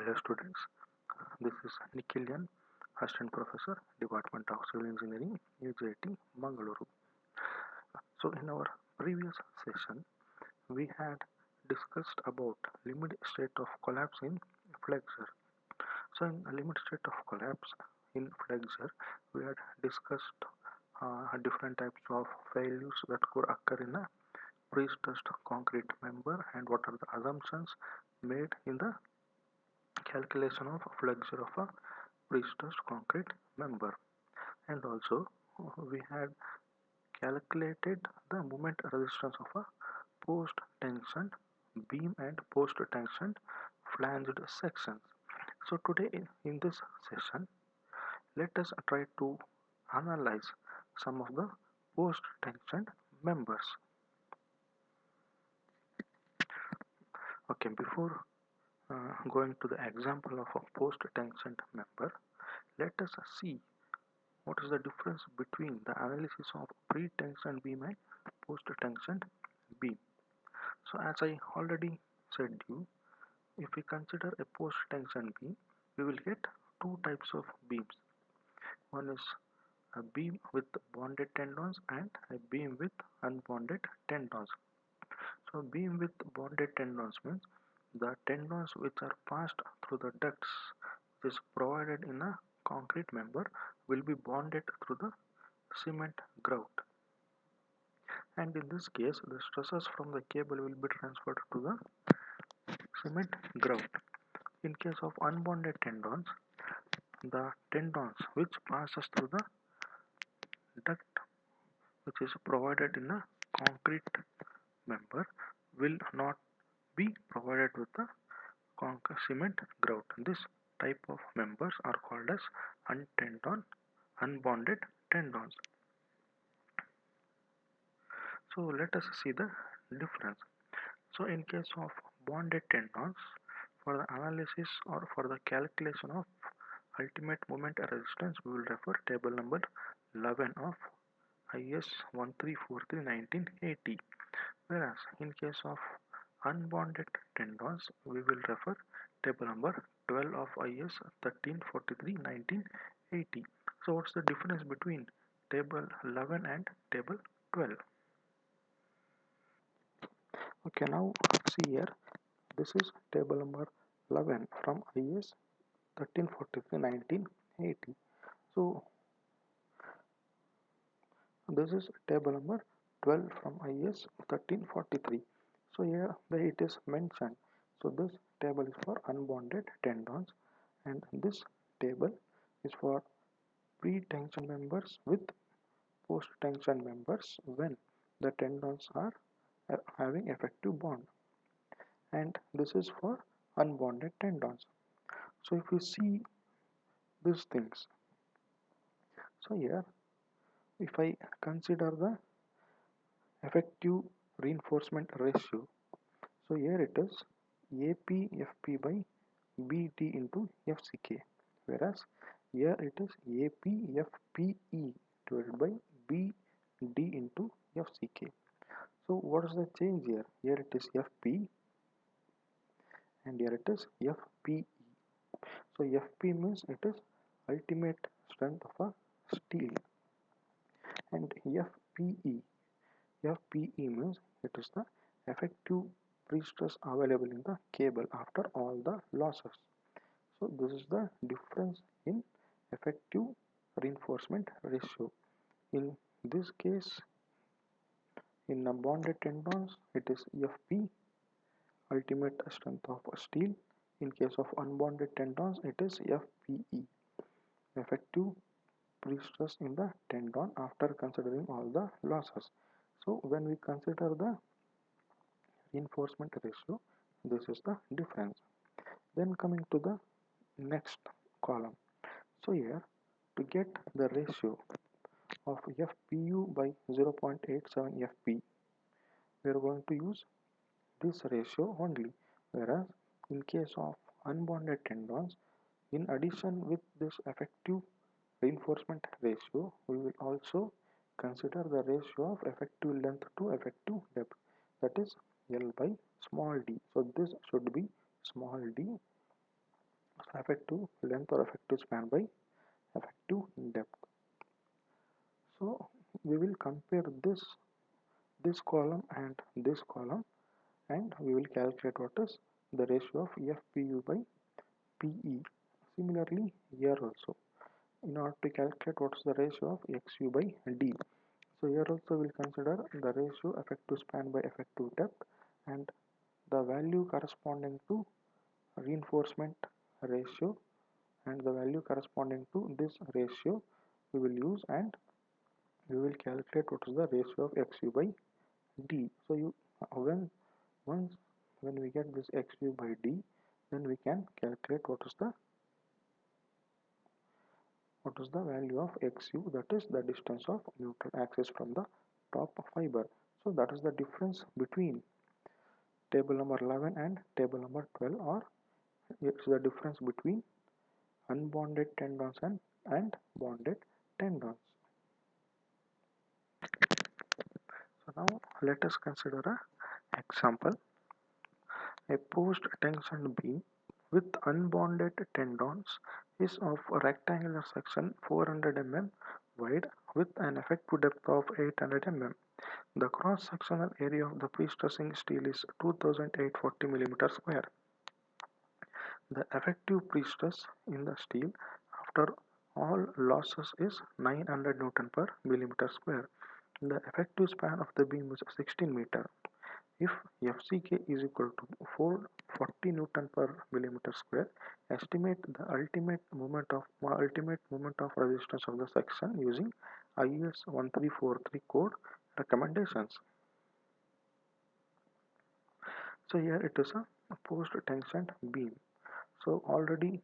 Hello students, this is Nikhilian, Assistant Professor, Department of Civil Engineering, UJT, Mangaluru. So in our previous session, we had discussed about limit state of collapse in flexure. So in a limit state of collapse in flexure, we had discussed different types of failures that could occur in a prestressed concrete member and what are the assumptions made in the calculation of flexure of a prestressed concrete member, and also we had calculated the moment resistance of a post tensioned beam and post tensioned flanged sections. So today in this session, let us try to analyze some of the post tensioned members. Okay, before going to the example of a post tensioned member, let us see what is the difference between the analysis of pre-tensioned beam and post-tensioned beam. So as I already said you, if we consider a post-tensioned beam, we will get two types of beams. One is a beam with bonded tendons and a beam with unbonded tendons. So beam with bonded tendons means the tendons which are passed through the ducts which is provided in a concrete member will be bonded through the cement grout, and in this case the stresses from the cable will be transferred to the cement grout. In case of unbonded tendons, the tendons which passes through the duct which is provided in a concrete member will not be provided with the cement grout. This type of members are called as unbonded tendons. So let us see the difference. So in case of bonded tendons, for the analysis or for the calculation of ultimate moment resistance, we will refer table number 11 of IS 1343/1980. Whereas in case of unbonded tendons, we will refer table number 12 of IS 1343/1980. So what's the difference between table 11 and table 12? Okay, now see here, this is table number 11 from IS 1343/1980. So this is table number 12 from IS 1343. So here it is mentioned. So this table is for unbonded tendons and this table is for pre-tension members with post-tension members when the tendons are having effective bond, and this is for unbonded tendons. So if we see these things, so here if I consider the effective reinforcement ratio, so here it is APFP by BT into FCK, whereas here it is APFPE divided by BD into FCK. So what is the change here? Here it is FP and here it is FPE. So FP means it is ultimate strength of a steel, and FPE means it is the effective pre-stress available in the cable after all the losses. So this is the difference in effective reinforcement ratio. In this case, in bonded tendons, it is FP, ultimate strength of steel. In case of unbonded tendons, it is FPE, effective pre-stress in the tendon after considering all the losses. So when we consider the reinforcement ratio, this is the difference. Then coming to the next column. So here, to get the ratio of FPU by 0.87 FP, we are going to use this ratio only, whereas in case of unbonded tendons, in addition with this effective reinforcement ratio, we will also consider the ratio of effective length to effective depth, that is L by small d. So this should be small d, effective length or effective span by effective depth. So we will compare this column and this column, and we will calculate what is the ratio of FPU by PE. Similarly, here also, in order to calculate what is the ratio of XU by D. So here also we'll consider the ratio effective span by effective depth, and the value corresponding to reinforcement ratio and the value corresponding to this ratio we will use, and we will calculate what is the ratio of XU by D. So once when we get this XU by D, then we can calculate what is the value of XU, that is the distance of neutral axis from the top fiber. So that is the difference between table number 11 and table number 12, or it's the difference between unbonded tendons and bonded tendons. So now let us consider a example. A post-tension beam with unbonded tendons is of a rectangular section 400 mm wide with an effective depth of 800 mm. The cross-sectional area of the pre-stressing steel is 2840 mm square. The effective pre-stress in the steel after all losses is 900 Newton per millimeter square. The effective span of the beam is 16 meter. If FCK is equal to 440 Newton per millimeter square, estimate the ultimate moment of resistance of the section using IS 1343 code recommendations. So here it is a post tensioned beam. So already,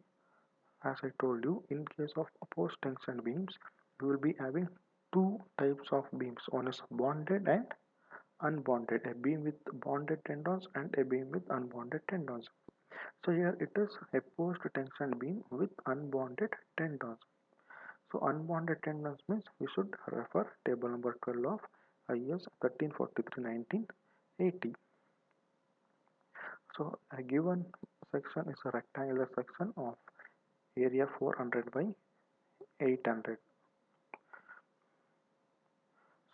as I told you, in case of post tensioned beams, we will be having two types of beams. One is bonded and unbonded, a beam with bonded tendons and a beam with unbonded tendons. So here it is a post tension beam with unbonded tendons. So unbonded tendons means we should refer table number 12 of IS 1343-1980. So a given section is a rectangular section of area 400 by 800.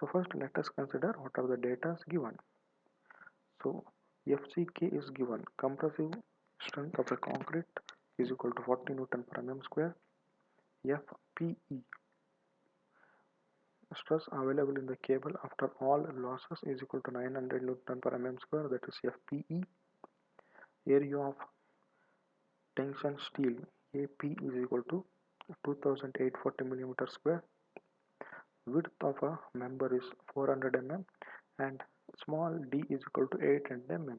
So first let us consider what are the data given. So FCK is given, compressive strength of a concrete is equal to 40 Newton per mm square. FPE, stress available in the cable after all losses is equal to 900 Newton per mm square, that is FPE. Area of tension steel AP is equal to 2840 millimeter square. Width of a member is 400 mm and small d is equal to 800 mm.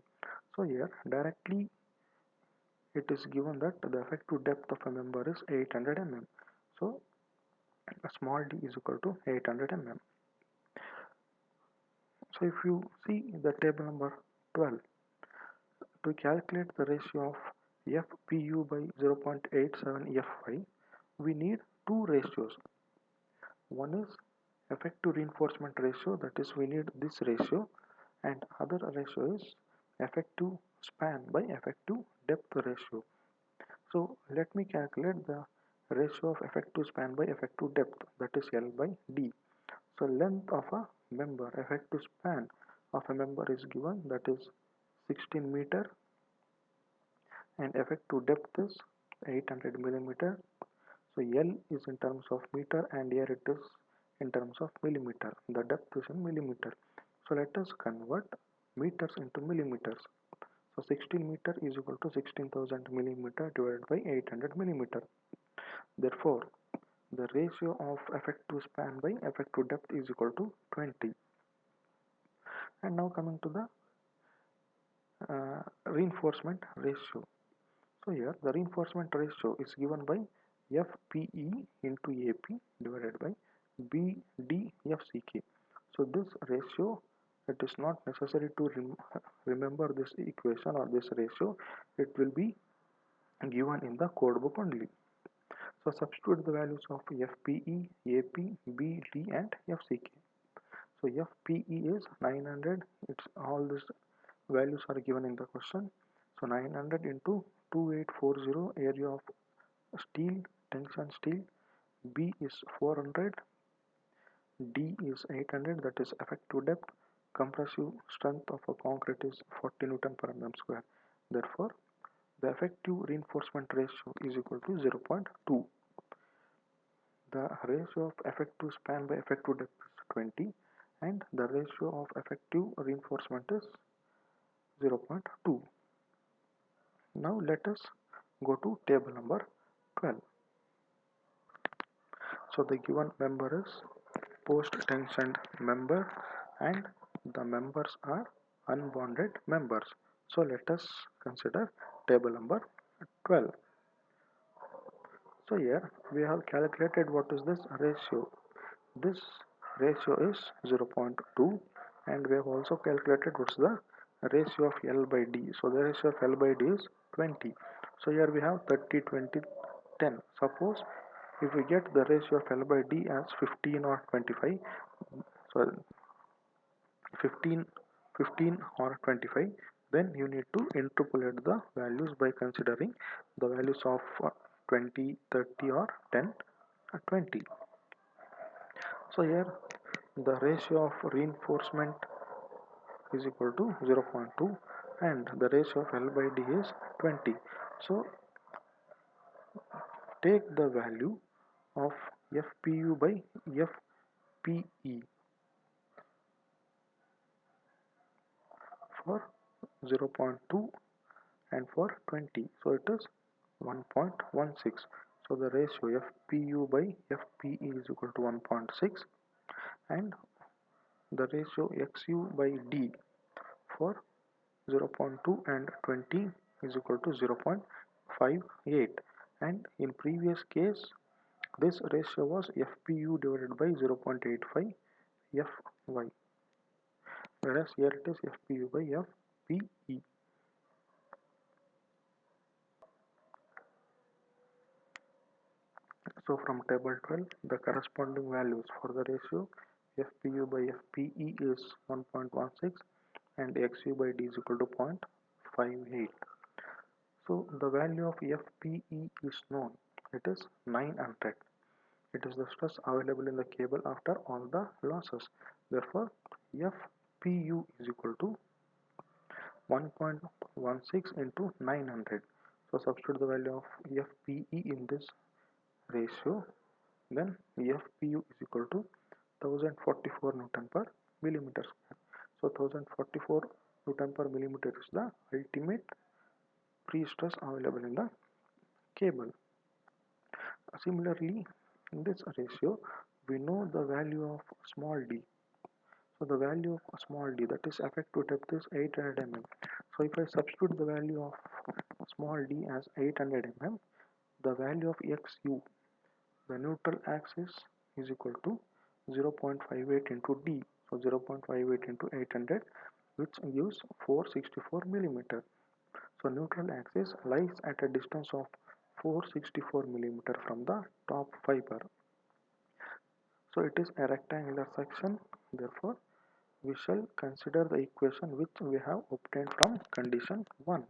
So here directly it is given that the effective depth of a member is 800 mm. So small d is equal to 800 mm. So if you see the table number 12, to calculate the ratio of FPU by 0.87 Fy, we need two ratios. One is effective reinforcement ratio, that is we need this ratio, and other ratio is effective span by effective depth ratio. So let me calculate the ratio of effective span by effective depth, that is L by D. So length of a member, effective span of a member is given, that is 16 meter, and effective depth is 800 millimeter. So L is in terms of meter and here it is in terms of millimeter. The depth is in millimeter. So let us convert meters into millimeters. So 16 meter is equal to 16,000 millimeter divided by 800 millimeter. Therefore, the ratio of effective span by effective depth is equal to 20. And now coming to the reinforcement ratio. So here the reinforcement ratio is given by FPE into AP divided by BDFCK. So this ratio, it is not necessary to remember this equation or this ratio. It will be given in the code book only. So substitute the values of FPE, AP, BD and FCK. So FPE is 900. It's all these values are given in the question. So 900 into 2840 area of steel, tension steel, B is 400, D is 800, that is effective depth. Compressive strength of a concrete is 40 Newton per mm square. Therefore, the effective reinforcement ratio is equal to 0.2. The ratio of effective span by effective depth is 20 and the ratio of effective reinforcement is 0.2. Now let us go to table number 12. So the given member is post tensioned member and the members are unbonded members. So let us consider table number 12. So here we have calculated what is this ratio. This ratio is 0.2 and we have also calculated what's the ratio of L by D. So the ratio of L by D is 20. So here we have 30, 20, 10. Suppose if we get the ratio of L by D as 15 or 25, so 15, 15 or 25, then you need to interpolate the values by considering the values of 20, 30 or 10, 20. So here the ratio of reinforcement is equal to 0.2 and the ratio of L by D is 20. So take the value of FPU by FPE for 0.2 and for 20. So it is 1.16. So the ratio FPU by FPE is equal to 1.6 and the ratio XU by D for 0.2 and 20 is equal to 0.58, and in previous case this ratio was FPU divided by 0.85 FY, whereas here it is FPU by FPE. So from table 12 the corresponding values for the ratio FPU by FPE is 1.16 and XU by D is equal to 0.58. So the value of FPE is known, it is 900. It is the stress available in the cable after all the losses. Therefore, FPU is equal to 1.16 into 900. So substitute the value of FPE in this ratio. Then FPU is equal to 1044 Newton per millimeter square. So 1044 Newton per millimeter is the ultimate pre-stress available in the cable. Similarly, in this ratio, we know the value of small d. So the value of small d, that is effective depth, is 800 mm. So if I substitute the value of small d as 800 mm, the value of XU, the neutral axis, is equal to 0.58 into d. So 0.58 into 800, which gives 464 millimeter. So neutral axis lies at a distance of 464 millimeter from the top fiber. So it is a rectangular section. Therefore, we shall consider the equation which we have obtained from condition 1.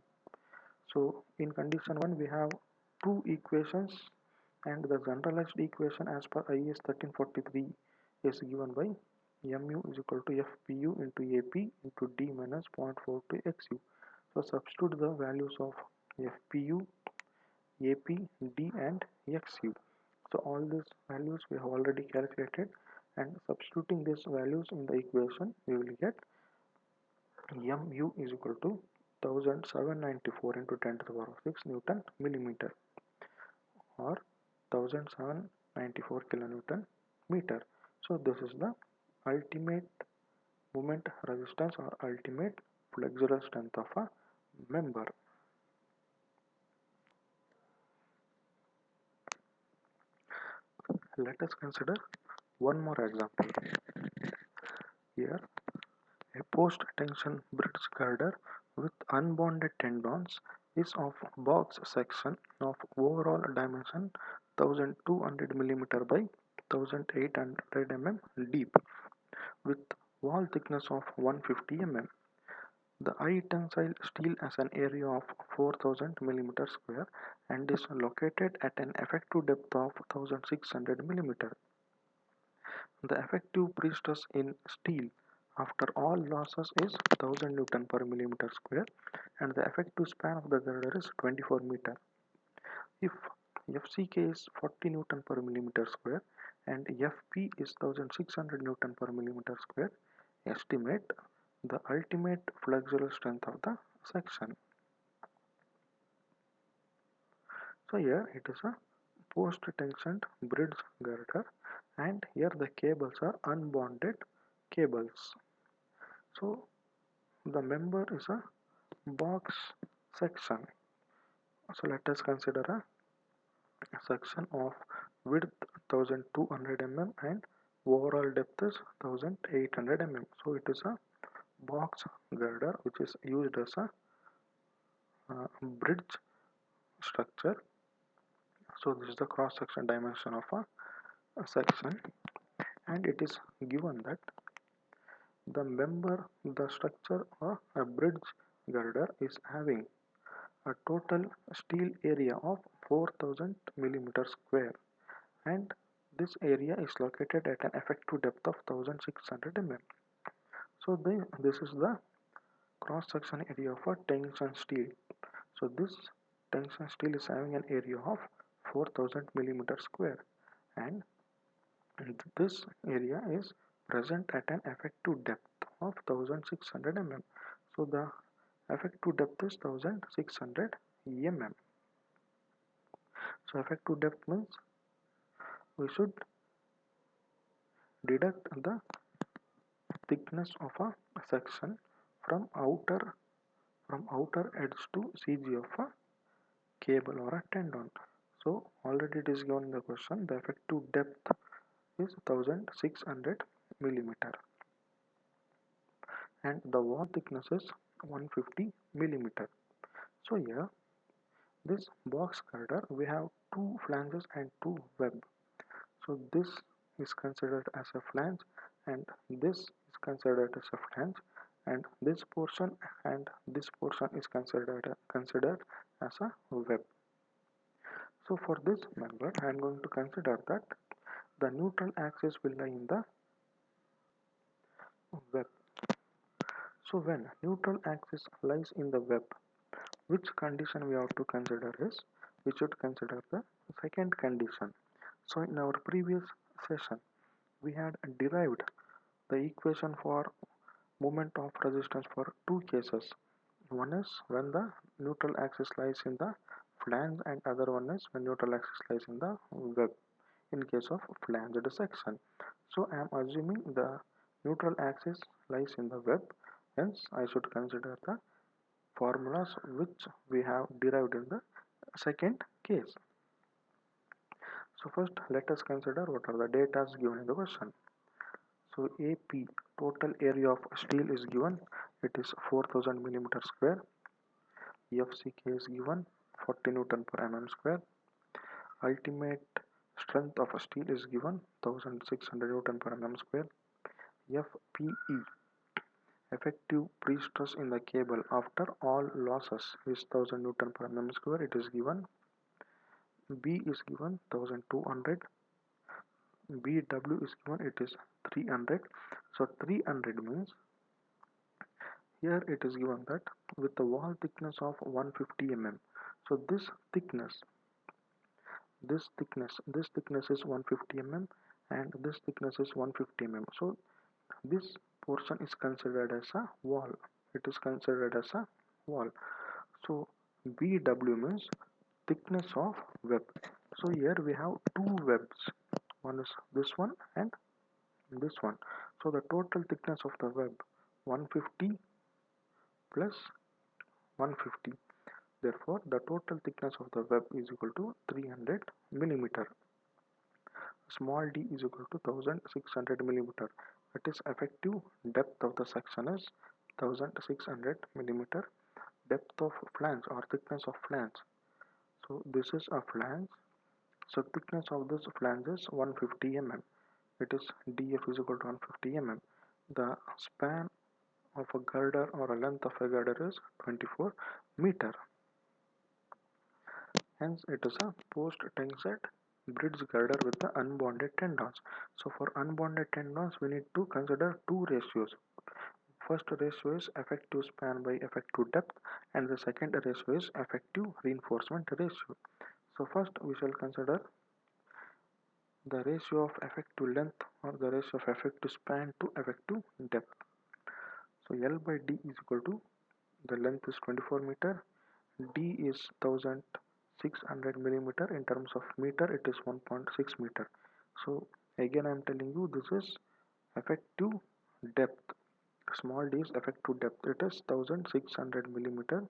So in condition 1 we have two equations and the generalized equation as per IS 1343 is given by mu is equal to FPU into AP into D minus 0.42 XU. So substitute the values of FPU, AP, D and XU. So all these values we have already calculated, and substituting these values in the equation we will get mu is equal to 1794 into 10 to the power of 6 Newton millimeter or 1794 kilonewton meter. So this is the ultimate moment resistance or ultimate flexural strength of a member. Let us consider one more example. Here a post tension bridge girder with unbonded tendons is of box section of overall dimension 1200 mm by 1800 mm deep with wall thickness of 150 mm. The high tensile steel has an area of 4000 mm square and is located at an effective depth of 1600 mm. The effective pre-stress in steel after all losses is 1000 Newton per millimeter square and the effective span of the girder is 24 meter. If FCK is 40 Newton per millimeter square and FP is 1600 Newton per millimeter square, estimate the ultimate flexural strength of the section. So here it is a post-tensioned bridge girder and here the cables are unbonded cables. So the member is a box section. So let us consider a section of width 1200 mm and overall depth is 1800 mm. So it is a box girder which is used as a bridge structure. So this is the cross section dimension of a section and it is given that the structure of a bridge girder is having a total steel area of 4000 millimeter square and this area is located at an effective depth of 1600 mm. So this is the cross section area of a tension steel. So this tension steel is having an area of 4000 millimeter square and this area is present at an effective depth of 1600 mm. So the effective depth is 1600 mm. So effective depth means we should deduct the thickness of a section from outer edge to CG of a cable or a tendon. So already it is given in the question the effective depth is 1600 millimeter and the wall thickness is 150 millimeter. So here this box girder we have two flanges and two web. So this is considered as a flange and this is considered as a flange and this portion is considered as a web. So for this member I am going to consider that the neutral axis will lie in the web. So when neutral axis lies in the web, which condition we have to consider is we should consider the second condition. So in our previous session we had derived the equation for moment of resistance for two cases. One is when the neutral axis lies in the flange and other one is when neutral axis lies in the web in case of flanged section. So I am assuming the neutral axis lies in the web, hence I should consider the formulas which we have derived in the second case. So first let us consider what are the data given in the question. So AP total area of steel is given, it is 4000 millimeter square. FCK is given 40 Newton per mm square. Ultimate strength of a steel is given 1600 Newton per mm square. FPE effective pre-stress in the cable after all losses is 1000 Newton per mm square. It is given. B is given 1200. BW is given it is 300. So 300 means here it is given that with the wall thickness of 150 mm. So this thickness is 150 mm and this thickness is 150 mm. So this portion is considered as a wall. It is considered as a wall. So BW means thickness of web. So here we have two webs. One is this one and this one. So the total thickness of the web 150 plus 150. Therefore, the total thickness of the web is equal to 300 millimeter. Small d is equal to 1600 millimeter. That is effective depth of the section is 1600 millimeter. Depth of flange or thickness of flange. So this is a flange. So thickness of this flange is 150 mm. It is df is equal to 150 mm. The span of a girder or a length of a girder is 24 meter. Hence, it is a post-tensed bridge girder with the unbonded tendons. So, for unbonded tendons, we need to consider two ratios. First ratio is effective span by effective depth, and the second ratio is effective reinforcement ratio. So, first we shall consider the ratio of effective length or the ratio of effective span to effective depth. So, L by D is equal to, the length is 24 meter, D is 1600 millimeter. In terms of meter, it is 1.6 meter. So again I am telling you, this is effective depth. Small d is effective depth. It is 1600 millimeter,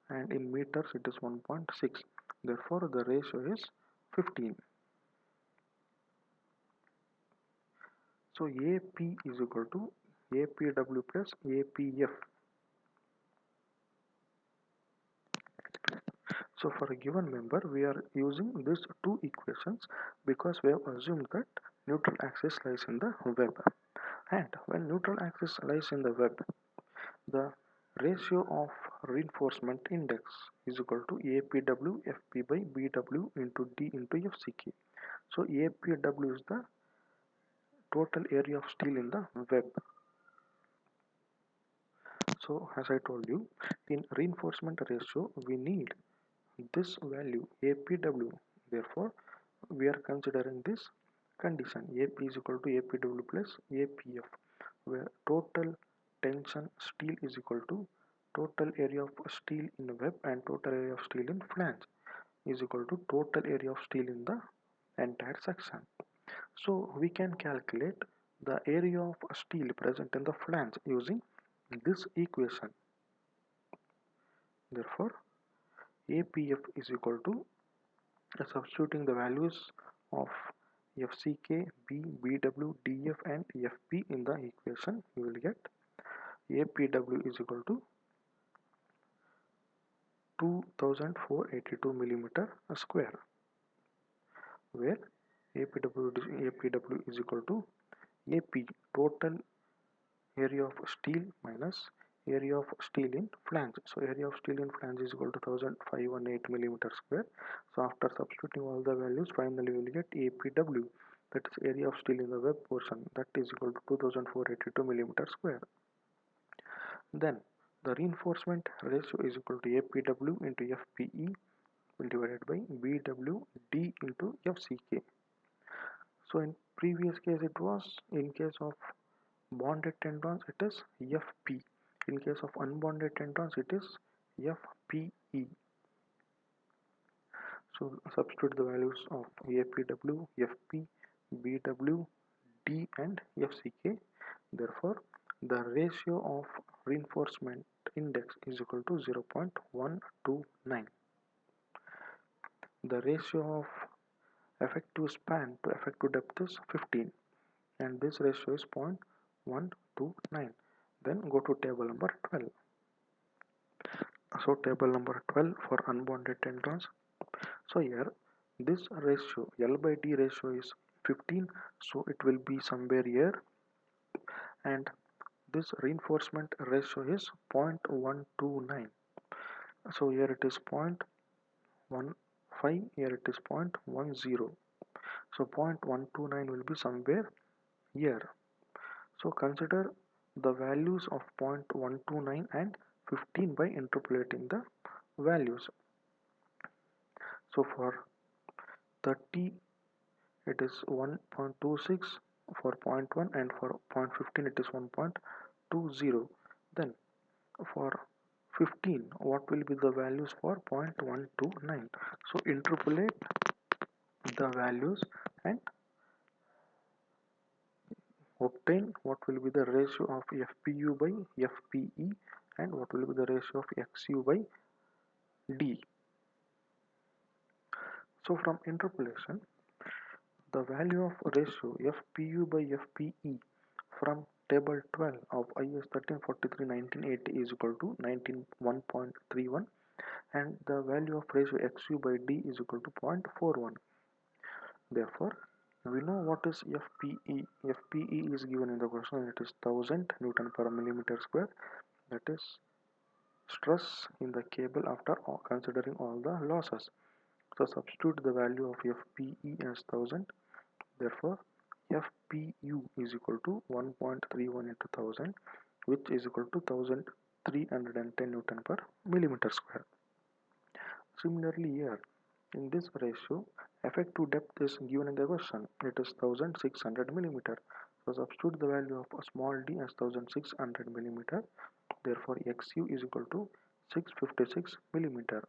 and in meters it is 1.6. Therefore the ratio is 15. So AP is equal to APW plus APF. So for a given member, we are using these two equations because we have assumed that neutral axis lies in the web. And when neutral axis lies in the web, the ratio of reinforcement index is equal to APW FP by BW into D into FCK. So APW is the total area of steel in the web. So as I told you, in reinforcement ratio, we need this value APW. Therefore, we are considering this condition AP is equal to APW plus APF, where total tension steel is equal to total area of steel in web and total area of steel in flange is equal to total area of steel in the entire section. So we can calculate the area of steel present in the flange using this equation. Therefore, APF is equal to, substituting the values of FCK, B, BW, DF and FP in the equation, you will get APW is equal to 2482 millimeter square, where APW is equal to AP, total area of steel minus area of steel in flange. So area of steel in flange is equal to 1518 millimeter square. So after substituting all the values, finally we will get APW, that is area of steel in the web portion, that is equal to 2482 millimeter square. Then the reinforcement ratio is equal to APW into FPE divided by BWD into FCK. So in previous case it was, in case of bonded tendons it is FP, in case of unbonded tendons it is FPE. So substitute the values of APW, FP, BW, D and FCK. Therefore the ratio of reinforcement index is equal to 0.129. The ratio of effective span to effective depth is 15, and this ratio is 0.129. Then go to table number 12. So table number 12 for unbonded tendons. So here this ratio, L by D ratio is 15, so it will be somewhere here, and this reinforcement ratio is 0.129. So here it is 0.15, here it is 0.10. So 0.129 will be somewhere here. So consider the values of 0.129 and 15 by interpolating the values. So for 30 it is 1.26, for 0.1 and for 0.15 it is 1.20. Then for 15, what will be the values for 0.129? So interpolate the values and obtain what will be the ratio of FPU by FPE and what will be the ratio of XU by D. So from interpolation, the value of ratio FPU by FPE from table 12 of IS 1343-1980 is equal to 1.31, and the value of ratio XU by D is equal to 0.41. Therefore, We know what is FPE. FPE is given in the question. It is 1000 Newton per millimeter square. That is stress in the cable after considering all the losses. So substitute the value of FPE as 1000. Therefore, FPU is equal to 1.31 into 1000, which is equal to 1310 Newton per millimeter square. Similarly, here in this ratio, effective depth is given in the question. It is 1600 millimeter. So substitute the value of a small d as 1600 millimeter. Therefore, XU is equal to 656 millimeter.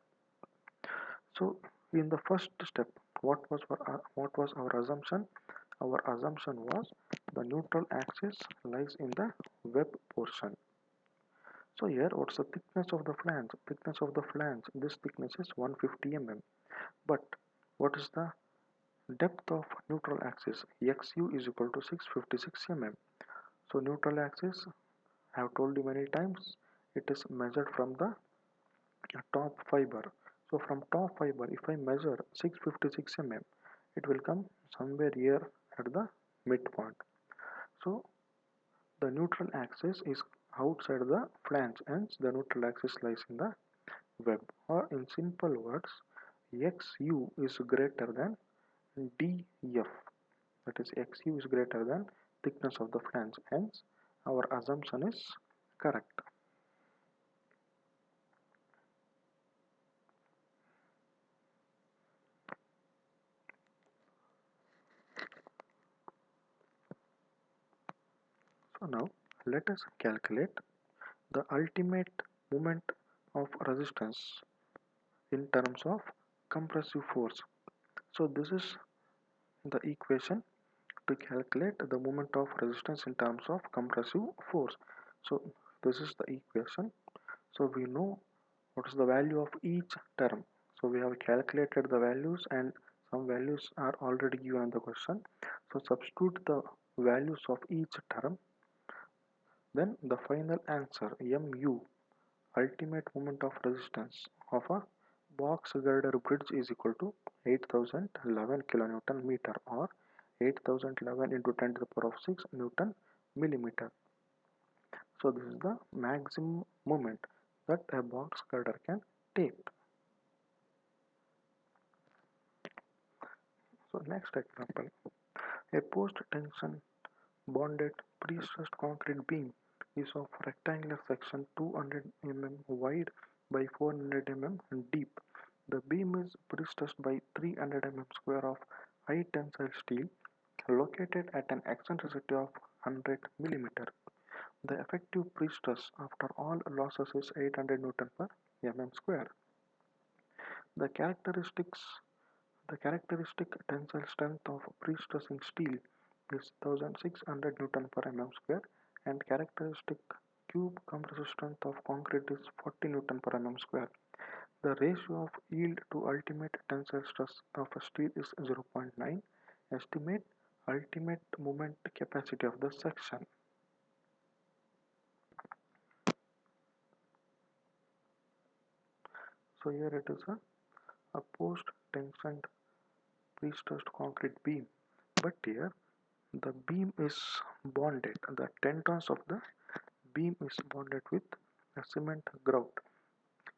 So in the first step, what was our assumption? Our assumption was the neutral axis lies in the web portion. So here, what's the thickness of the flange? Thickness of the flange, this thickness is 150 mm. But what is the depth of neutral axis? XU is equal to 656 mm. So neutral axis, I have told you many times, it is measured from the top fiber. So from top fiber, if I measure 656 mm, it will come somewhere here at the midpoint. So the neutral axis is outside the flange, hence the neutral axis lies in the web. Or in simple words, XU is greater than DF. That is, XU is greater than thickness of the flange. Hence, our assumption is correct. So now let us calculate the ultimate moment of resistance in terms of compressive force. So this is the equation to calculate the moment of resistance in terms of compressive force. So this is the equation. So we know what is the value of each term. So we have calculated the values and some values are already given in the question. So substitute the values of each term. Then the final answer MU, ultimate moment of resistance of a box girder bridge, is equal to 8011 kilonewton meter, or 8011 into 10 to the power of 6 Newton millimeter. So this is the maximum moment that a box girder can take. So next example, a post tension bonded prestressed concrete beam is of rectangular section 200 mm wide by 400 mm deep. The beam is prestressed by 300 mm square of high tensile steel located at an eccentricity of 100 mm. The effective prestress after all losses is 800 Newton per mm square. The characteristics the characteristic tensile strength of pre-stressing steel is 1600 Newton per mm square, and characteristic cube compressive strength of concrete is 40 Newton per mm square. The ratio of yield to ultimate tensile stress of a steel is 0.9. Estimate ultimate moment capacity of the section. So here it is a post-tensioned pre-stressed concrete beam, but here the beam is bonded. The tendons of the beam is bonded with a cement grout.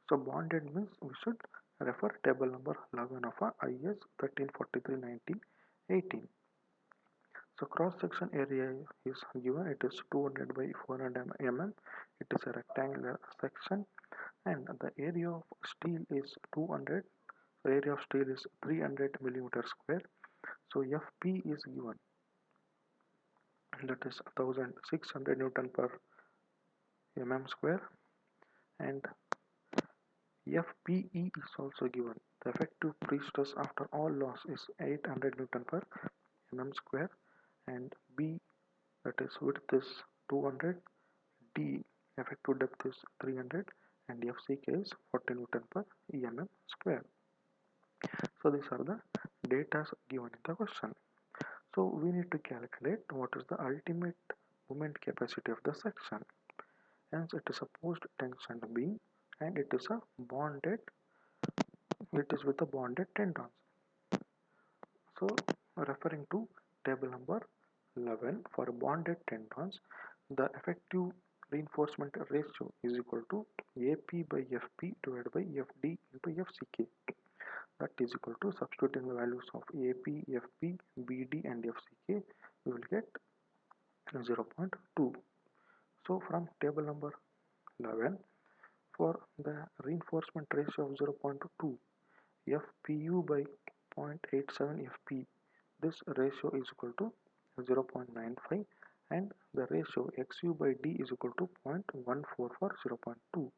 So bonded means we should refer table number 11 of IS 1343-1918. So cross section area is given. It is 200 by 400 mm. It is a rectangular section, and the area of steel is 200. The area of steel is 300 millimeter square. So FP is given. That is 1600 Newton per mm square, and FPE is also given. The effective pre-stress after all loss is 800 Newton per mm square, and B, that is width, is 200, D, effective depth is 300, and FCK is 40 Newton per mm square. So these are the data given in the question. So we need to calculate what is the ultimate moment capacity of the section. Hence it is a post tension beam, and it is with the bonded tendons. So referring to table number 11, for bonded tendons, the effective reinforcement ratio is equal to AP by FP divided by FD into FCK. That is equal to, substituting the values of AP, FP, BD and FCK, we will get 0.2. So from table number 11, for the reinforcement ratio of 0.2, FPU by 0.87 FP, this ratio is equal to 0.95, and the ratio XU by D is equal to 0.14 for 0.2.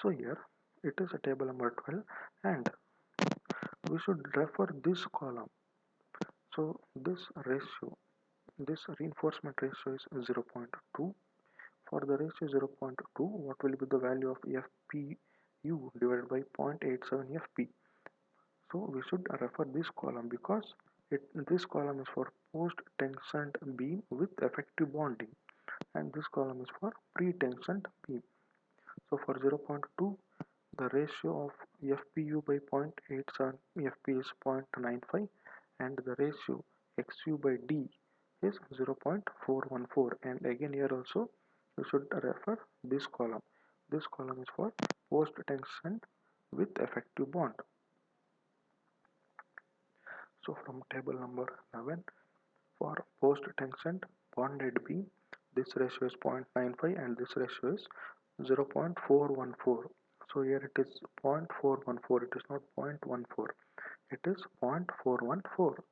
So here it is a table number 12, and we should refer this column. So this ratio, this reinforcement ratio is 0.2. For the ratio 0.2, what will be the value of FPU divided by 0.87 FP? So we should refer this column because this column is for post-tensioned beam with effective bonding, and this column is for pre-tensioned beam. So for 0.2, the ratio of FPU by 0.87 FP is 0.95, and the ratio XU by D is 0.414. And again here also you should refer this column. This column is for post-tension with effective bond. So from table number 11, for post-tension bonded beam, this ratio is 0.95 and this ratio is 0.414. So here it is 0.414, it is not 0.14, it is 0.414.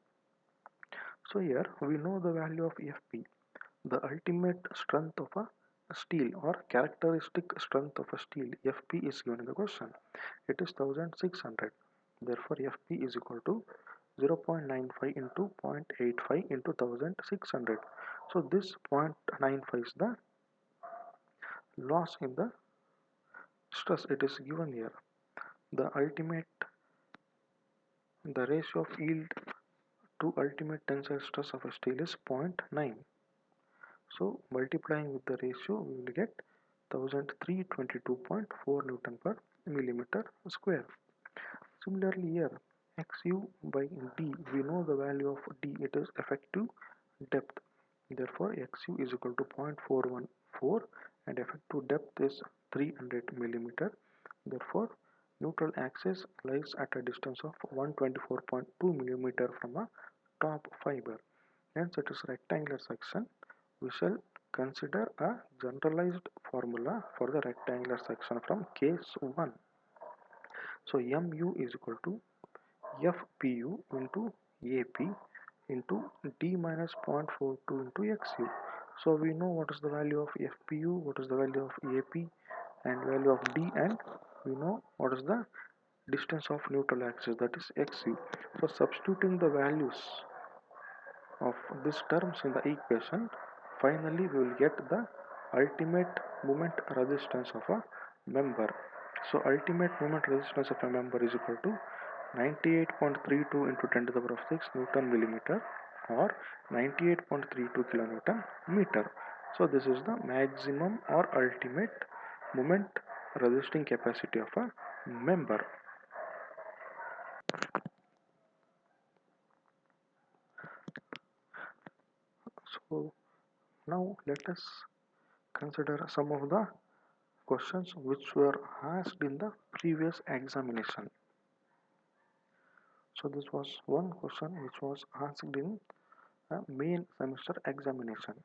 So here we know the value of FP, the ultimate strength of a steel or characteristic strength of a steel. FP is given in the question. It is 1600. Therefore FP is equal to 0.95 into 0.85 into 1600. So this 0.95 is the loss in the stress. It is given here. The ratio of yield to ultimate tensile stress of a steel is 0.9. So multiplying with the ratio, we will get 1322.4 Newton per millimeter square. Similarly here, XU by D, we know the value of D, it is effective depth. Therefore XU is equal to 0.414 and effective depth is 300 millimeter. Therefore neutral axis lies at a distance of 124.2 millimeter from a top fiber. Hence it is rectangular section. We shall consider a generalized formula for the rectangular section from case 1. So MU is equal to FPU into AP into D minus 0.42 into XU. So we know what is the value of FPU, what is the value of AP and value of D, and we know what is the distance of neutral axis, that is XU. So substituting the values of these terms in the equation, finally we will get the ultimate moment resistance of a member. So ultimate moment resistance of a member is equal to 98.32 into 10 to the power of 6 Newton millimeter or 98.32 kilonewton meter. So this is the maximum or ultimate moment resisting capacity of a member. So now let us consider some of the questions which were asked in the previous examination. So this was one question which was asked in a main semester examination.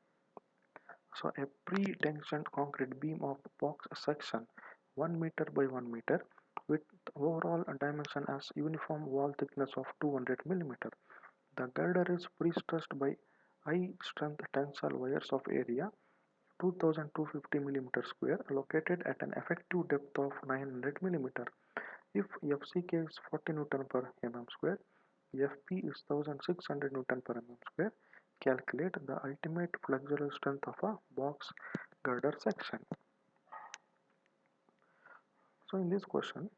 So a pre-tensioned concrete beam of box section 1 meter by 1 meter with overall dimension as uniform wall thickness of 200 millimeter. The girder is prestressed by high strength tensile wires of area 2250 millimeter square located at an effective depth of 900 millimeter. If FCK is 40 Newton per mm square, FP is 1600 Newton per mm square, calculate the ultimate flexural strength of a box girder section. So in this question,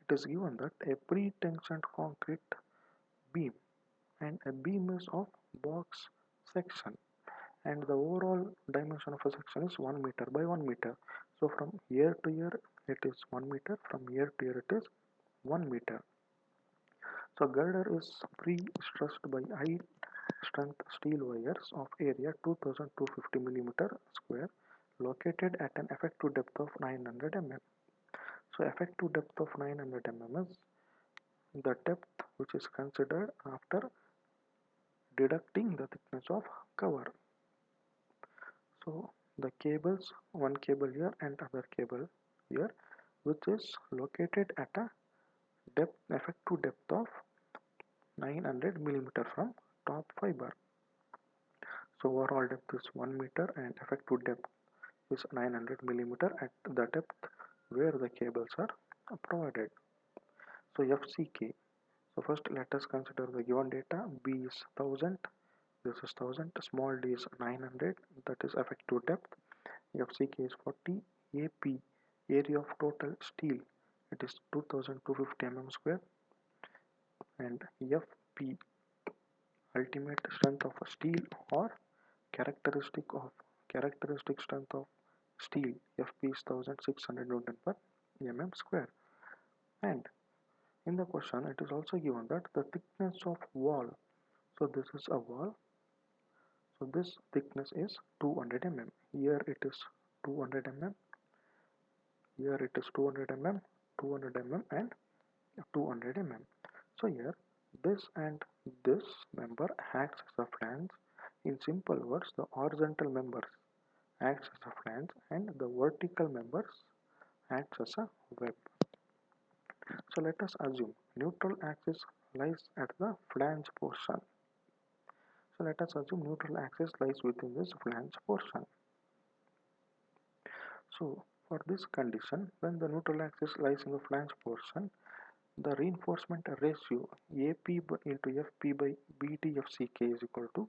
it is given that a pre-tensioned concrete beam and a beam is of box section and the overall dimension of a section is 1 meter by 1 meter. So from here to here it is 1 meter, from here to here it is 1 meter. So girder is pre-stressed by high strength steel wires of area 2250 mm square located at an effective depth of 900 mm. So effective depth of 900 mm is the depth which is considered after deducting the thickness of cover. So the cables, one cable here and other cable here, which is located at a depth, effective depth of 900 mm from top fiber. So overall depth is 1 meter and effective depth is 900 mm at the depth where the cables are provided. So FCK. So first let us consider the given data. B is 1000, this is 1000, small d is 900, that is effective depth. FCK is 40, AP area of total steel, it is 2250 mm square, and FP ultimate strength of steel or characteristic strength of steel, FP is 1600 Newton per mm square. And in the question it is also given that the thickness of wall, so this is a wall, so this thickness is 200 mm, here it is 200 mm, here it is 200 mm, 200 mm and 200 mm. So here this and this member acts as a flange. In simple words, the horizontal members acts as a flange and the vertical members acts as a web. So let us assume neutral axis lies at the flange portion. So let us assume neutral axis lies within this flange portion. So for this condition, when the neutral axis lies in the flange portion, the reinforcement ratio AP into FP by BDFCK is equal to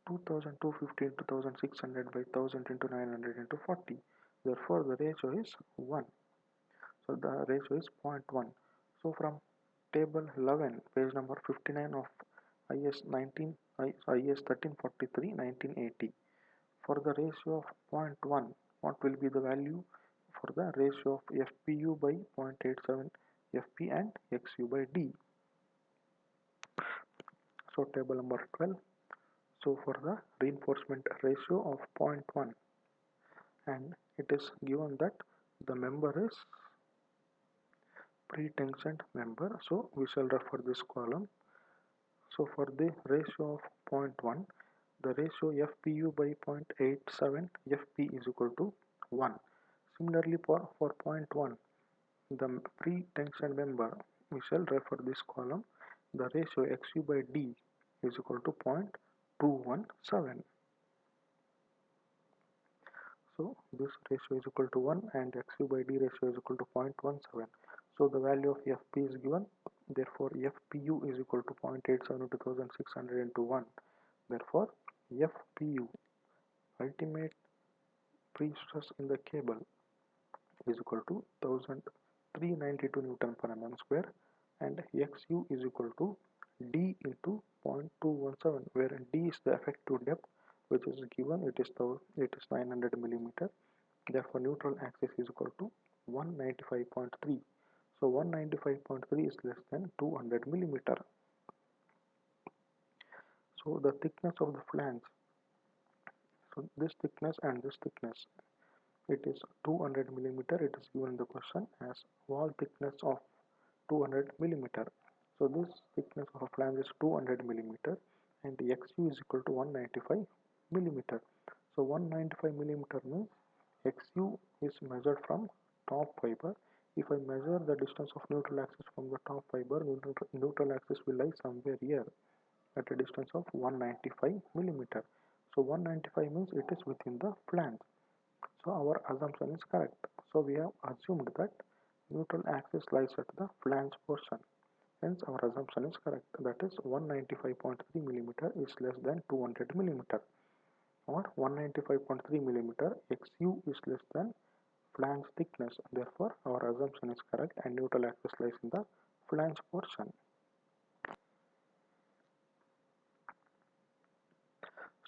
2250 into 1600 by 1000 into 900 into 40. Therefore, the ratio is 1. So the ratio is 0.1. So from table 11, page number 59 of IS 1343 1980, for the ratio of 0.1, what will be the value for the ratio of FPU by 0.87 FP and XU by D? So table number 12. So for the reinforcement ratio of 0.1, and it is given that the member is pre-tensioned member, so we shall refer this column. So for the ratio of 0.1, the ratio FPU by 0.87 FP is equal to 1. Similarly for 0.1, the pre-tensioned member, we shall refer this column. The ratio XU by D is equal to 0.217. So this ratio is equal to 1 and XU by D ratio is equal to 0.17. So the value of FP is given. Therefore FPU is equal to 0.87 into 1600 into 1. Therefore FPU, ultimate pre-stress in the cable, is equal to 1392 Newton per mm square, and XU is equal to D into 0.217, where D is the effective depth which is given, it is 900 millimeter. Therefore neutral axis is equal to 195.3. So 195.3 is less than 200 millimeter. So the thickness of the flange, so this thickness and this thickness, it is 200 millimeter. It is given in the question as wall thickness of 200 millimeter. So this thickness of a flange is 200 millimeter and the XU is equal to 195 millimeter. So 195 millimeter means XU is measured from top fiber. If I measure the distance of neutral axis from the top fiber, neutral axis will lie somewhere here at a distance of 195 millimeter. So 195 means it is within the flange. So our assumption is correct. So we have assumed that neutral axis lies at the flange portion. Hence our assumption is correct. That is 195.3 millimeter is less than 200 millimeter, or 195.3 millimeter XU is less than flange thickness. Therefore our assumption is correct and neutral axis lies in the flange portion.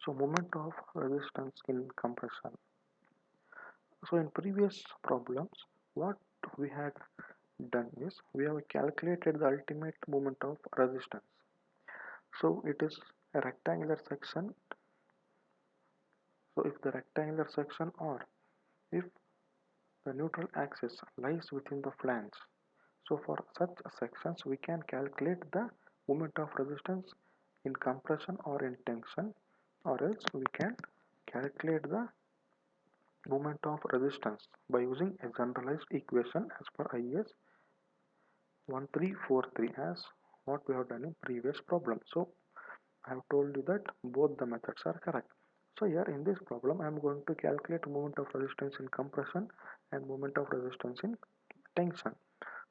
So moment of resistance in compression. So in previous problems, what we had done is we have calculated the ultimate moment of resistance. So it is a rectangular section. So if the rectangular section or if the neutral axis lies within the flange, so for such sections we can calculate the moment of resistance in compression or in tension, or else we can calculate the moment of resistance by using a generalized equation as per IS 1343 as what we have done in previous problem. So I have told you that both the methods are correct. So here in this problem I am going to calculate moment of resistance in compression and moment of resistance in tension.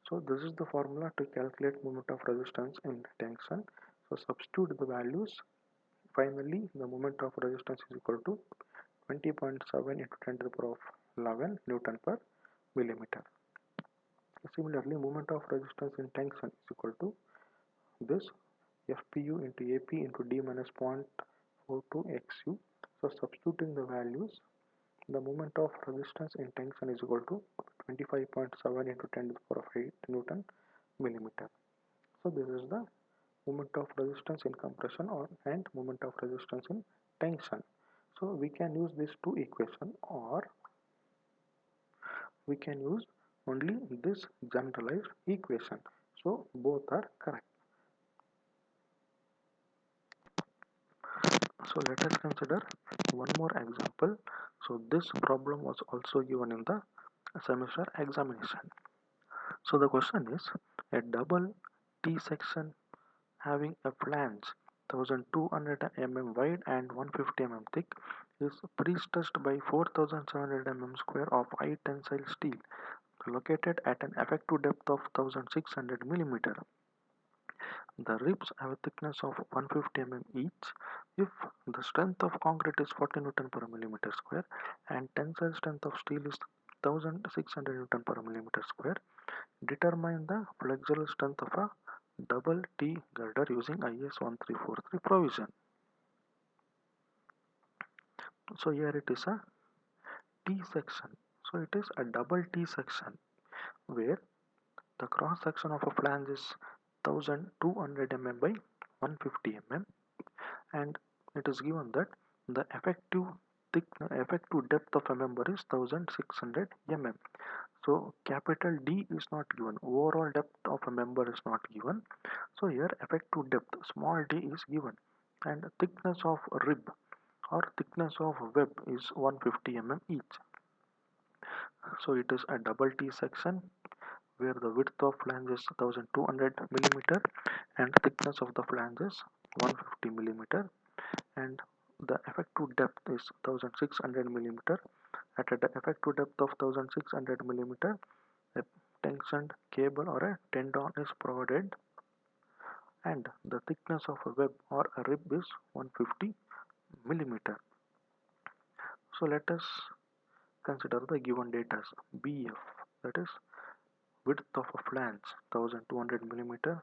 So this is the formula to calculate moment of resistance in tension. So substitute the values. Finally the moment of resistance is equal to 20.7 into 10 to the power of 11 Newton per millimeter. Similarly, moment of resistance in tension is equal to this FPU into AP into D minus 0.42 XU. So substituting the values, the moment of resistance in tension is equal to 25.7 into 10 to the power of 8 Newton millimeter. So this is the moment of resistance in compression and moment of resistance in tension. So we can use these two equations, or we can use only this generalized equation. So both are correct. So let us consider one more example. So this problem was also given in the semester examination. So the question is, a double T section having a flange 1200 mm wide and 150 mm thick is pre-stressed by 4700 mm square of high tensile steel located at an effective depth of 1600 mm. The ribs have a thickness of 150 mm each. If the strength of concrete is 40 Newton per millimeter square and tensile strength of steel is 1600 Newton per millimeter square, determine the flexural strength of a double T girder using IS 1343 provision. So here it is a T section. So it is a double T section where the cross section of a flange is 1200 mm by 150 mm, and it is given that the effective depth of a member is 1600 mm. So capital D is not given, overall depth of a member is not given. So here effective depth small d is given, and thickness of rib or thickness of web is 150 mm each. So it is a double T section where the width of flange is 1200 millimeter and thickness of the flange is 150 millimeter, and the effective depth is 1600 millimeter. At an effective depth of 1600 millimeter, a tensioned cable or a tendon is provided, and the thickness of a web or a rib is 150 millimeter. So let us consider the given data. BF, that is width of a flange 1200 millimeter.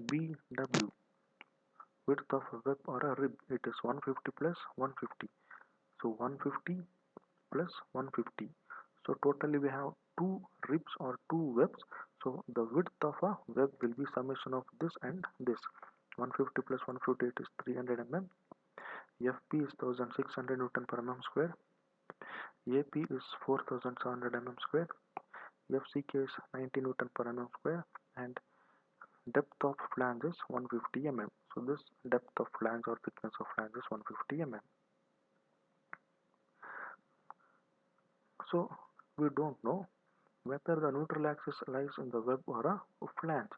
BW, width of a web or a rib, it is 150 plus 150. So 150 plus 150. So totally we have two ribs or two webs. So the width of a web will be summation of this and this. 150 plus 150, it is 300 mm. FP is 1600 Newton per mm square. AP is 4700 mm square. FCK is 90 Newton per mm square, and depth of flange is 150 mm. So this depth of flange or thickness of flange is 150 mm. So we don't know whether the neutral axis lies in the web or a flange.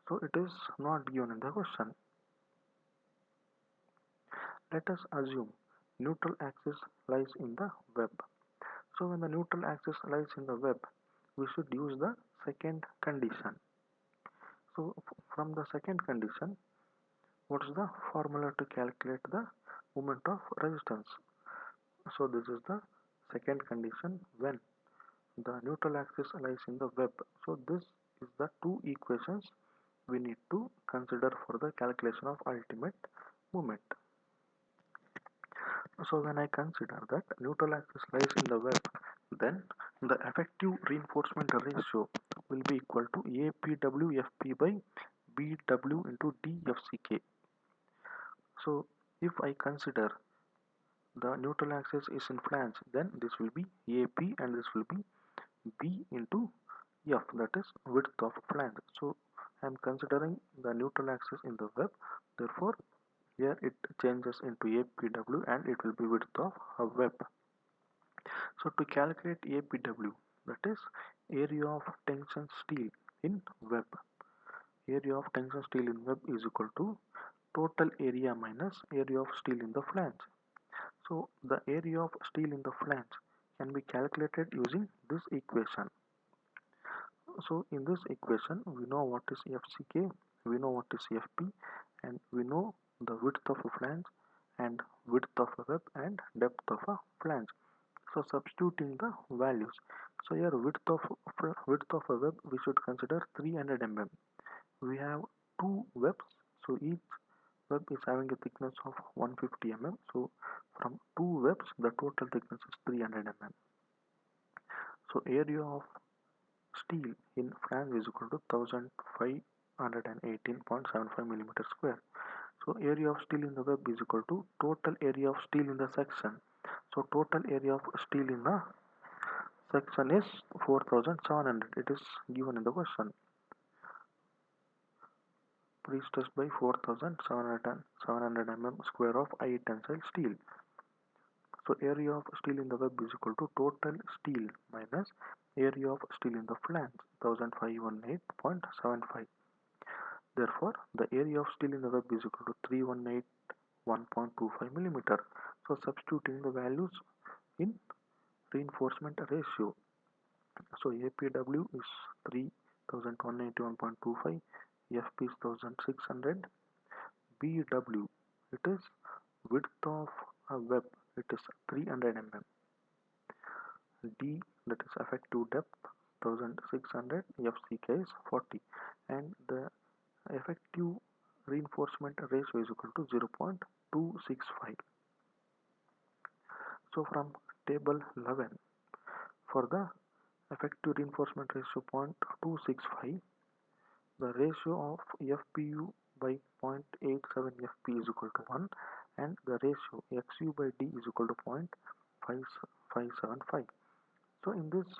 So it is not given in the question. Let us assume neutral axis lies in the web. So when the neutral axis lies in the web, we should use the second condition. So from the second condition, what is the formula to calculate the moment of resistance? So this is the second condition when the neutral axis lies in the web. So this is the two equations we need to consider for the calculation of ultimate moment. So when I consider that neutral axis lies in the web, then the effective reinforcement ratio will be equal to APWFP by BW into DFCK. So if I consider the neutral axis is in flange, then this will be AP and this will be B into F, that is width of flange. So I am considering the neutral axis in the web, therefore here it changes into APW and it will be width of a web. So to calculate APW, that is area of tension steel in web. Area of tension steel in web is equal to total area minus area of steel in the flange. So the area of steel in the flange can be calculated using this equation. So in this equation we know what is FCK, we know what is FP, and we know the width of a flange and width of a web and depth of a flange. So substituting the values. So here width of a web we should consider 300 mm. We have two webs, so each web is having a thickness of 150 mm. So from two webs the total thickness is 300 mm. So area of steel in flange is equal to 1518.75 millimeter square. So area of steel in the web is equal to total area of steel in the section. So total area of steel in the section is 4700. It is given in the question. Prestressed by 4700 mm square of high tensile steel. So area of steel in the web is equal to total steel minus area of steel in the flange 1518.75. Therefore, the area of steel in the web is equal to 3181.25 millimeter. So substituting the values in reinforcement ratio. So APW is 3181.25, FP is 1600, BW it is width of a web, it is 300 mm, D that is effective depth 1600, FCK is 40, and the effective reinforcement ratio is equal to 0.265. So from table 11, for the effective reinforcement ratio 0.265, the ratio of FPU by 0.87 FP is equal to 1 and the ratio XU by D is equal to 0.575. So in this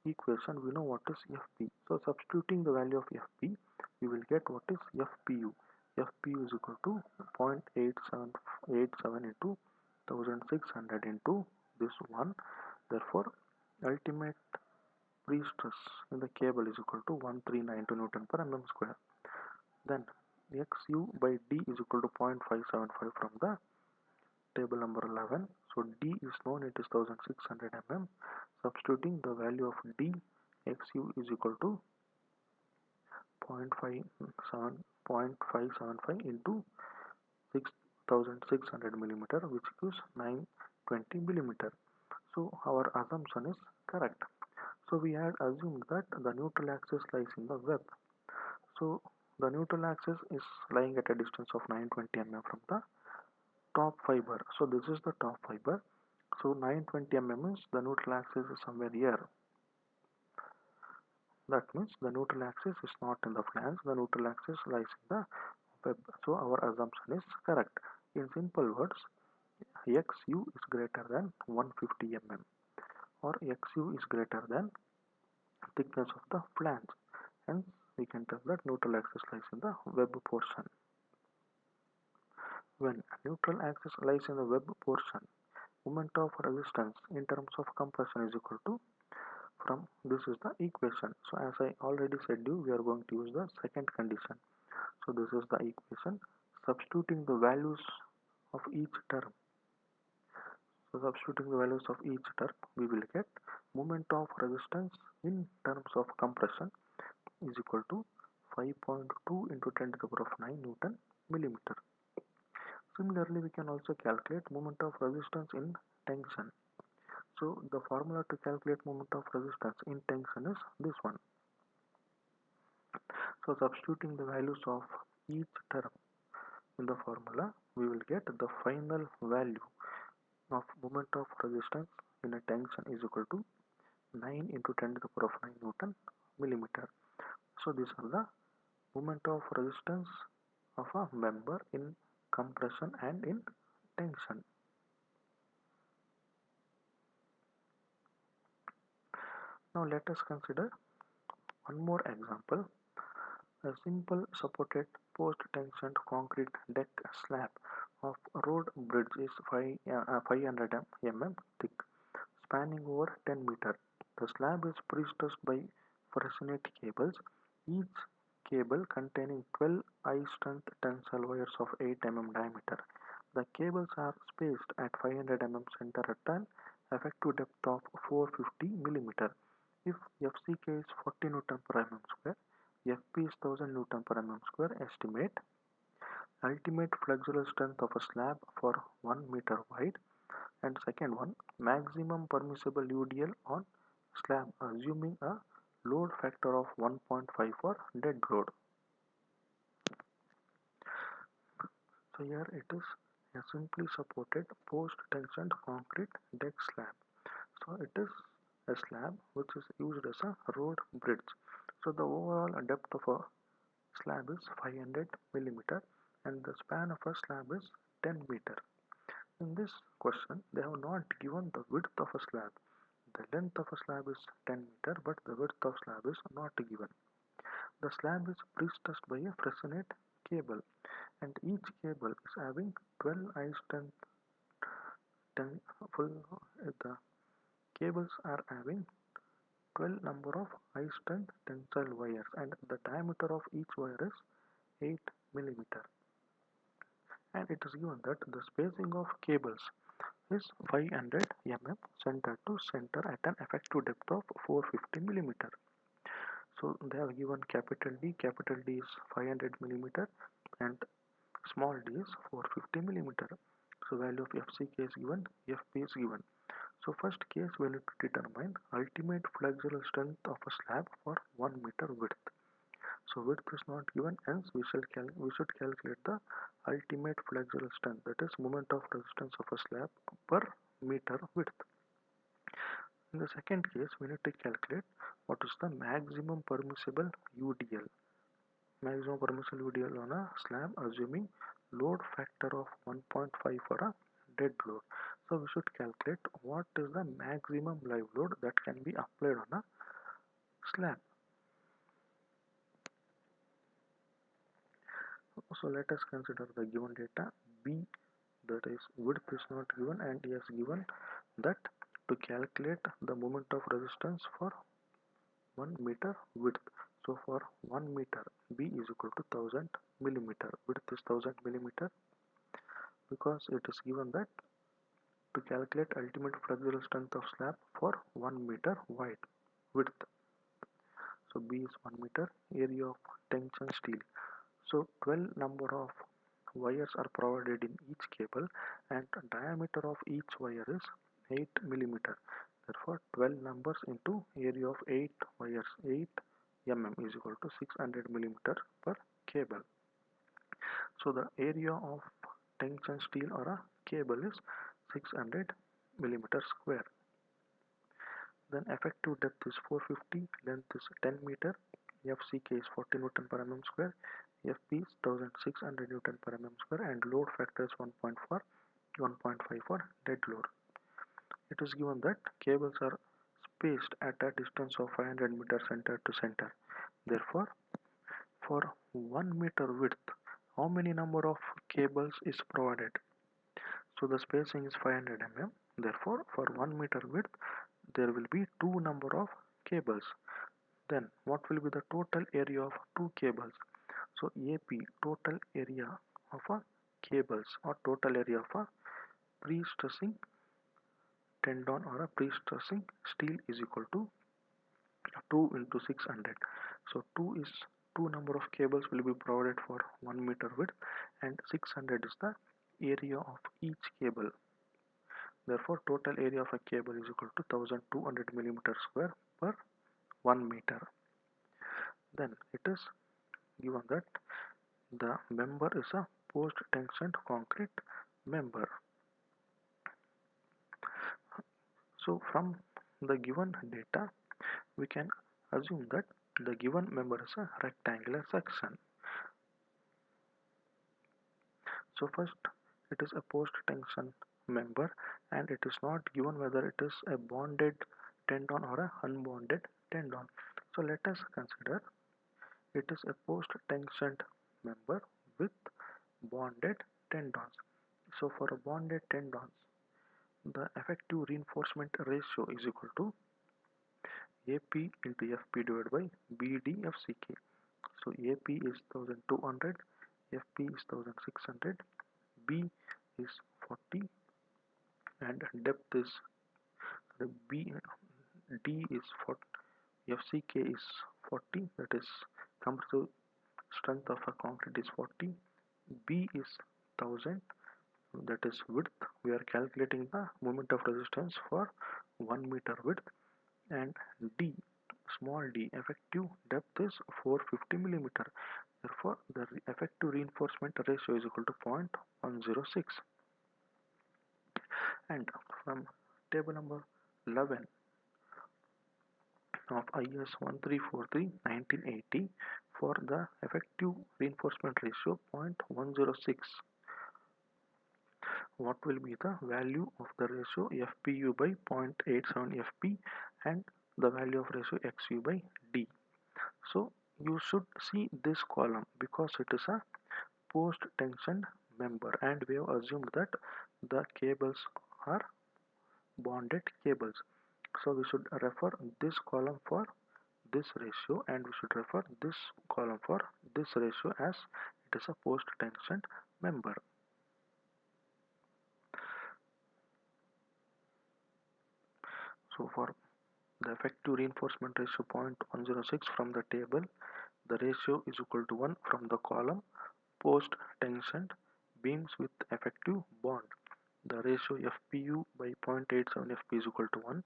equation we know what is FP. So substituting the value of FP, we will get what is FPU. FPU is equal to 0.8787 into 1600 into this one. Therefore, ultimate pre-stress in the cable is equal to 1392 Newton per mm square. Then XU by D is equal to 0.575 from the table number 11. So D is known, it is 1600 mm. Substituting the value of D, XU is equal to 0.575 into 6600 millimeter, which gives 920 millimeter. So our assumption is correct. So we had assumed that the neutral axis lies in the web. So the neutral axis is lying at a distance of 920 mm from the top fiber. So this is the top fiber. So 920 mm means the neutral axis is somewhere here. That means the neutral axis is not in the flange. The neutral axis lies in the web. So our assumption is correct. In simple words, XU is greater than 150 mm or XU is greater than thickness of the flange. Hence, we can tell that neutral axis lies in the web portion. When neutral axis lies in the web portion, moment of resistance in terms of compression is equal to, from this is the equation. So as I already said you, we are going to use the second condition. So this is the equation. Substituting the values of each term. So substituting the values of each term, we will get moment of resistance in terms of compression is equal to 5.2 into 10 to the power of 9 Newton millimeter. Similarly, we can also calculate moment of resistance in tension. So the formula to calculate moment of resistance in tension is this one. So substituting the values of each term in the formula, we will get the final value of moment of resistance in a tension is equal to 9 into 10 to the power of 9 Newton These are the moment of resistance of a member in compression and in tension. Now let us consider one more example. A simple supported post-tensioned concrete deck slab of road bridge is 500 mm thick, spanning over 10 meters. The slab is prestressed by Fresnel cables, each cable containing 12 high-strength tensile wires of 8 mm diameter. The cables are spaced at 500 mm center at an effective depth of 450 mm. If FCK is 40 Newton per mm square, FP is 1000 Newton per mm square. Estimate ultimate flexural strength of a slab for 1 meter wide, and second one, maximum permissible UDL on slab assuming a load factor of 1.5 for dead load. So here it is a simply supported post-tensioned concrete deck slab. So it is a slab which is used as a road bridge. So the overall depth of a slab is 500 millimeter and the span of a slab is 10 meter. In this question, they have not given the width of a slab. The length of a slab is 10 meter, but the width of slab is not given. The slab is prestressed by a Fresnel cable, and each cable is having 12 high strength full. The cables are having 12 number of high strength tensile wires, and the diameter of each wire is 8 millimeter. And it is given that the spacing of cables is 500 mm center to center at an effective depth of 450 millimeter. So they have given capital D is 500 millimeter and small d is 450 millimeter. So value of FCK is given, FP is given. So first case we need to determine ultimate flexural strength of a slab for 1 meter width. So width is not given, hence we should calculate the ultimate flexural strength, that is moment of resistance of a slab per meter width. In the second case, we need to calculate what is the maximum permissible UDL. Maximum permissible UDL on a slab assuming load factor of 1.5 for a dead load. So we should calculate what is the maximum live load that can be applied on a slab. So let us consider the given data. B, that is width is not given, and he has given that to calculate the moment of resistance for 1 meter width. So for 1 meter, B is equal to 1000 millimeter. Width is 1000 millimeter because it is given that to calculate ultimate flexural strength of slab for 1 meter wide width. So B is 1 meter, area of tension steel. So 12 number of wires are provided in each cable and diameter of each wire is 8 millimeter. Therefore 12 numbers into area of 8 wires, 8 mm is equal to 600 millimeter per cable. So the area of tension steel or a cable is 600 millimeter square. Then effective depth is 450, length is 10 meter, FCK is 40 Newton per mm square, FP is 1600 Newton per mm square, and load factor is 1.5 for dead load. It is given that cables are spaced at a distance of 500 meter center to center. Therefore, for 1 meter width, how many number of cables is provided? So the spacing is 500 mm. Therefore, for 1 meter width, there will be 2 number of cables. Then what will be the total area of 2 cables? So AP, total area of a cables or total area of a pre-stressing tendon or a pre-stressing steel is equal to 2 into 600. So 2 number of cables will be provided for 1 meter width and 600 is the area of each cable. Therefore total area of a cable is equal to 1200 millimeter square per 1 meter. Then it is given that the member is a post-tensioned concrete member. So from the given data, we can assume that The given member is a rectangular section. So first, it is a post-tension member, and it is not given whether it is a bonded tendon or a unbonded tendon. So let us consider it is a post-tensioned member with bonded tendons. So for a bonded tendons, the effective reinforcement ratio is equal to AP into FP divided by BD FCK. So AP is 1200, FP is 1600, B is 40, and depth is the B D is 40, FCK is 40, that is compressive strength of a concrete is 40, B is 1000, that is width. We are calculating the moment of resistance for 1 meter width, and D, small d, effective depth is 450 millimeter. Therefore, the effective reinforcement ratio is equal to 0.106. And from table number 11 of IS 1343/1980, for the effective reinforcement ratio 0.106, what will be the value of the ratio FPU by 0.87 FP and the value of ratio XU by D. So you should see this column because it is a post tension member, and we have assumed that the cables are bonded cables. So we should refer this column for this ratio, and we should refer this column for this ratio, as it is a post tension member. So for the effective reinforcement ratio 0.106 from the table, the ratio is equal to 1 from the column post tensioned beams with effective bond. The ratio FPU by 0.87 FP is equal to 1,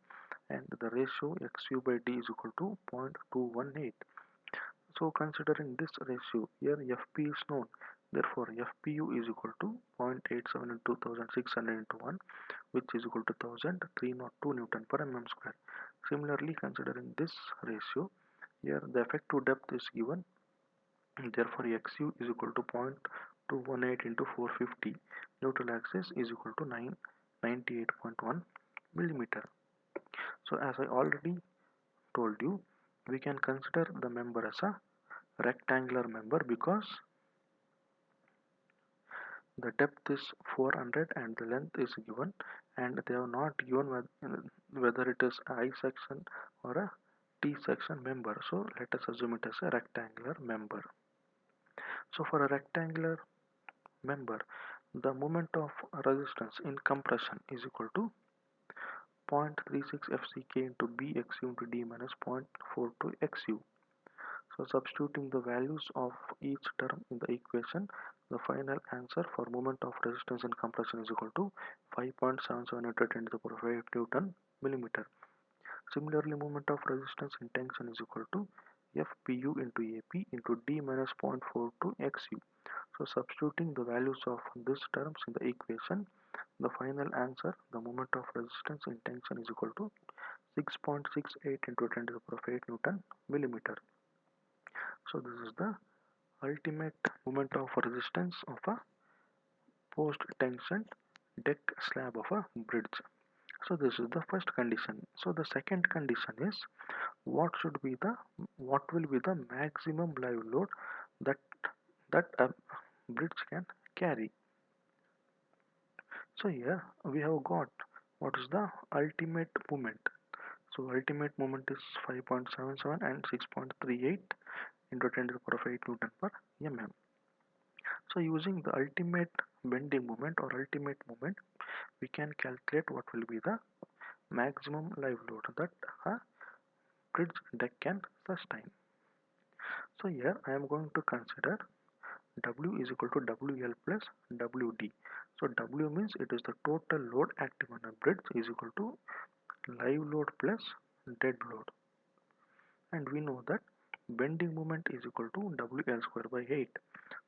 and the ratio XU by D is equal to 0.218. So considering this ratio, here FP is known, therefore FPU is equal to 0.87 into 2600 into 1, which is equal to 1302 Newton per mm square. Similarly, considering this ratio, here the effective depth is given, therefore XU is equal to 0.218 into 450. Neutral axis is equal to 98.1 millimeter. So as I already told you, we can consider the member as a rectangular member because the depth is 400 and the length is given, and they have not given whether it is a I section or a T section member. So let us assume it as a rectangular member. So for a rectangular member, the moment of resistance in compression is equal to 0.36 FCK into BXU into D minus 0.42 XU. So substituting the values of each term in the equation, the final answer for moment of resistance in compression is equal to 5.77 into 10 to the power 5 Newton millimeter. Similarly, moment of resistance in tension is equal to FPU into AP into D minus 0.42 XU. So substituting the values of these terms in the equation, the final answer, the moment of resistance in tension is equal to 6.68 into 10 to the power 8 Newton millimeter. So this is the ultimate moment of resistance of a post-tensioned deck slab of a bridge. So this is the first condition. So the second condition is what will be the maximum live load that a bridge can carry. So here we have got what is the ultimate moment. So ultimate moment is 5.77 and 6.38 into 10 to the power 8 Newton per mm. So using the ultimate bending moment or ultimate moment, we can calculate what will be the maximum live load that a bridge deck can sustain. So here I am going to consider W is equal to WL plus WD. So W means it is the total load active on a bridge is equal to live load plus dead load. And we know that bending moment is equal to WL square by 8.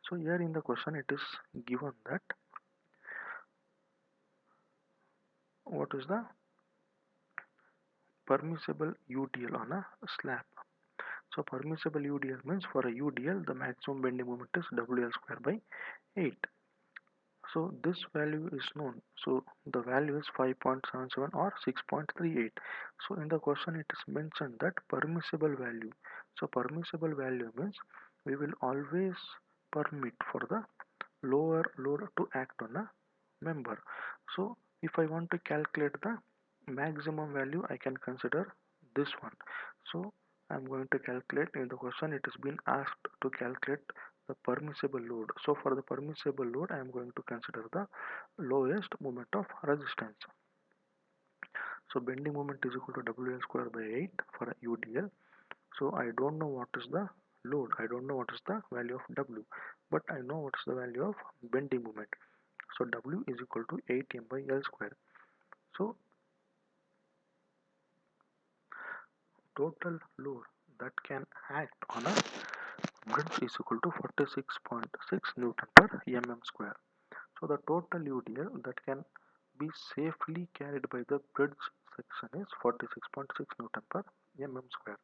So here in the question it is given that what is the permissible UDL on a slab. So permissible UDL means for a UDL the maximum bending moment is WL square by 8. So this value is known. So the value is 5.77 or 6.38. So in the question it is mentioned that permissible value. So permissible value means we will always permit for the lower load to act on a member. So if I want to calculate the maximum value, I can consider this one. So I'm going to calculate. In the question it has been asked to calculate the permissible load. So for the permissible load I am going to consider the lowest moment of resistance. So bending moment is equal to WL square by 8 for a UDL. So I don't know what is the load, I don't know what is the value of W, but I know what is the value of bending moment. So W is equal to 8m by L square. So total load that can act on a bridge is equal to 46.6 Newton per mm square. So the total UDL that can be safely carried by the bridge section is 46.6 Newton per mm square.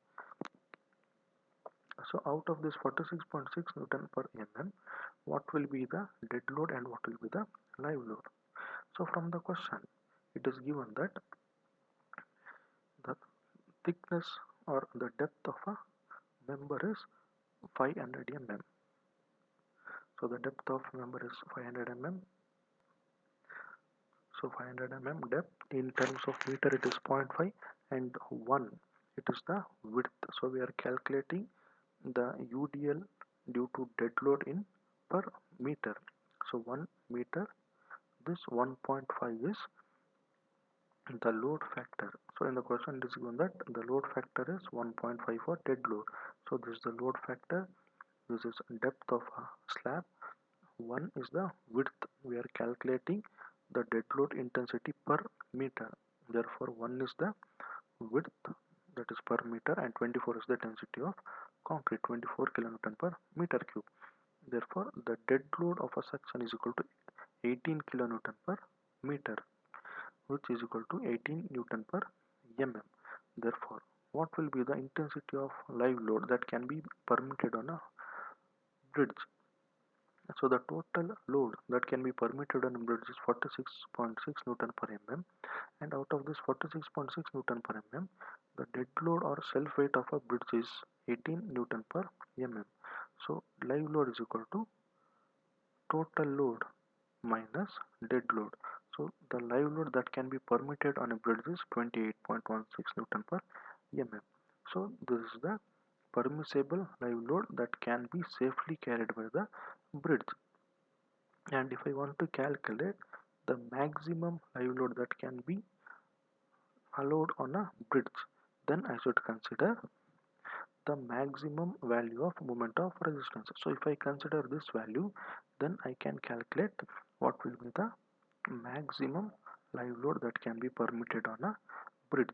So out of this 46.6 Newton per mm, what will be the dead load and what will be the live load? So from the question, it is given that the thickness or the depth of a member is 500 mm. So the depth of member is 500 mm. So 500 mm depth in terms of meter it is 0.5 and 1 it is the width. So we are calculating the UDL due to dead load in per meter. So 1 meter, this 1.5 is the load factor. So in the question it is given that the load factor is 1.5 for dead load. So this is the load factor, this is depth of a slab, 1 is the width. We are calculating the dead load intensity per meter. Therefore 1 is the width, that is per meter, and 24 is the density of concrete, 24 kilonewton per meter cube. Therefore the dead load of a section is equal to 18 kilonewton per meter, which is equal to 18 Newton per mm. Therefore, what will be the intensity of live load that can be permitted on a bridge? So the total load that can be permitted on a bridge is 46.6 Newton per mm, and out of this 46.6 Newton per mm, the dead load or self weight of a bridge is 18 Newton per mm. So live load is equal to total load minus dead load. So the live load that can be permitted on a bridge is 28.16 Newton per mm. So this is the permissible live load that can be safely carried by the bridge. And if I want to calculate the maximum live load that can be allowed on a bridge, then I should consider the maximum value of moment of resistance. So if I consider this value, then I can calculate what will be the maximum live load that can be permitted on a bridge.